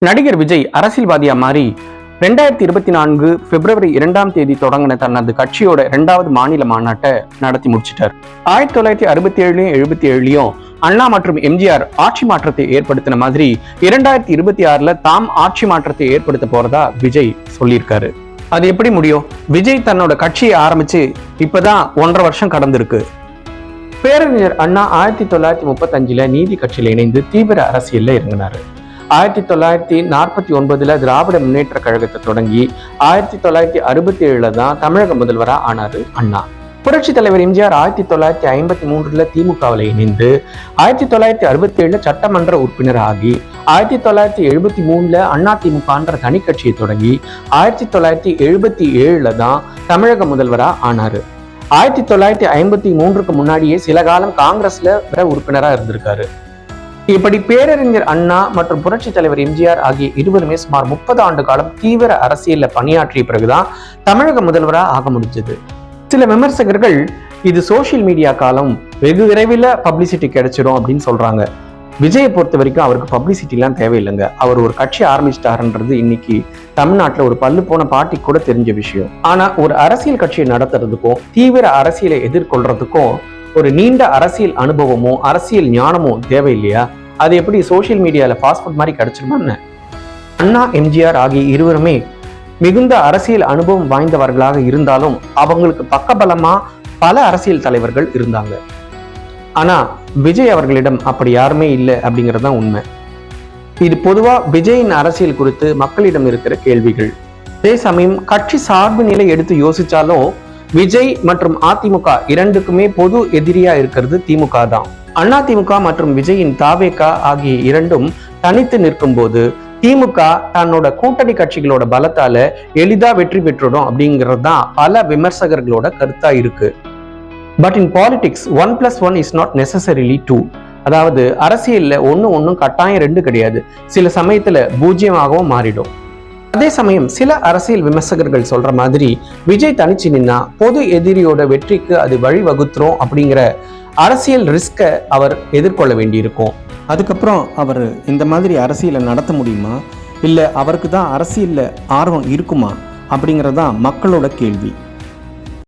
நடிகர் விஜய் அரசியல்வாதியா மாறி 2024 பிப்ரவரி 2ஆம் தேதி தொடங்கின தனது கட்சியோட 2வது மாநில மாநாட்டை நடத்தி முடிச்சிட்டார். 1967 77 அண்ணா மற்றும் எம்ஜிஆர் ஆட்சி மாற்றத்தை ஏற்படுத்தின மாதிரி 2026 தாம் ஆட்சி மாற்றத்தை ஏற்படுத்த போறதா விஜய் சொல்லியிருக்காரு. அது எப்படி முடியும்? விஜய் தன்னோட கட்சியை ஆரம்பிச்சு இப்பதான் 1.5 வருஷம் கடந்திருக்கு. பேரறிஞர் அண்ணா 1935 நீதி கட்சியில இணைந்து தீவிர அரசியல்ல இறங்கினாரு. 1949 திராவிட முன்னேற்ற கழகத்தை தொடங்கி 1967 தான் தமிழக முதல்வரா ஆனாரு அண்ணா. புரட்சி தலைவர் எம்ஜிஆர் 1953 திமுகவில் இணைந்து 1967 சட்டமன்ற உறுப்பினர் ஆகி 1973 அண்ணா திமுகன்ற தனி கட்சியை தொடங்கி 1977 தான் தமிழக முதல்வரா ஆனாரு. 1953 முன்னாடியே சில காலம் காங்கிரஸ்ல உறுப்பினரா இருந்திருக்காரு. இப்படி பேரறிஞர் அண்ணா மற்றும் புரட்சி தலைவர் எம்ஜிஆர் ஆகிய இருவருமே சுமார் 30 ஆண்டு காலம் தீவிர அரசியல்ல பணியாற்றிய பிறகுதான் தமிழக முதல்வராக ஆக முடிஞ்சது. சில விமர்சகர்கள் இது சோசியல் மீடியா காலம், வெகு விரைவில் பப்ளிசிட்டி கிடைச்சிடும் அப்படின்னு சொல்றாங்க. விஜயை பொறுத்த வரைக்கும் அவருக்கு பப்ளிசிட்டி எல்லாம் தேவையில்லைங்க. அவர் ஒரு கட்சி ஆரம்பிச்சிட்டாருன்றது இன்னைக்கு தமிழ்நாட்டுல ஒரு பல்லு போன பாட்டி கூட தெரிஞ்ச விஷயம். ஆனா ஒரு அரசியல் கட்சியை நடத்துறதுக்கும் தீவிர அரசியலை எதிர்கொள்றதுக்கும் ஒரு நீண்ட அரசியல் அனுபவமும் அரசியல் ஞானமும் தேவையில்லையா? அது எப்படி சோசியல் மீடியால பாஸ்போர்ட் மாதிரி கிடைச்சிருமான்னு? அண்ணா எம்ஜிஆர் ஆகிய இருவருமே மிகுந்த அரசியல் அனுபவம் வாய்ந்தவர்களாக இருந்தாலும் அவங்களுக்கு பக்கபலமா பல அரசியல் தலைவர்கள் இருந்தாங்க. ஆனா விஜய் அவர்களிடம் அப்படி யாருமே இல்லை அப்படிங்கிறது தான் உண்மை. இது பொதுவா விஜயின் அரசியல் குறித்து மக்களிடம் இருக்கிற கேள்விகள். அதே சமயம் கட்சி சார்பு நிலை எடுத்து யோசிச்சாலும் விஜய் மற்றும் அதிமுக இரண்டுக்குமே பொது எதிரியா இருக்கிறது திமுக தான். அண்ணா திமுக மற்றும் விஜயின் தாவேகா ஆகிய இரண்டும் தனித்து நிற்கும் போது திமுக தன்னோட கூட்டணி கட்சிகளோட பலத்தால எளிதா வெற்றி பெற்றுடும் அப்படிங்கிறது தான் பல விமர்சகர்களோட கருத்தா இருக்கு. But in politics 1+1 is not necessarily 2. அதாவது அரசியல்ல ஒன்னும் கட்டாயம் 2 கிடையாது. சில சமயத்துல 0ஆகவும் மாறிடும். அதே சமயம் சில அரசியல் விமர்சகர்கள் சொல்ற மாதிரி விஜய் தனிச்சு நின்னா பொது எதிரியோட வெற்றிக்கு அது வழிவகுத்துரும் அப்படிங்கிற அரசியல் ரிஸ்கை அவர் எதிர்கொள்ள வேண்டியிருக்கும். அதுக்கப்புறம் அவர் இந்த மாதிரி அரசியலை நடத்த முடியுமா, இல்லை அவருக்கு தான் அரசியல்ல ஆர்வம் இருக்குமா அப்படிங்கிறது தான் மக்களோட கேள்வி.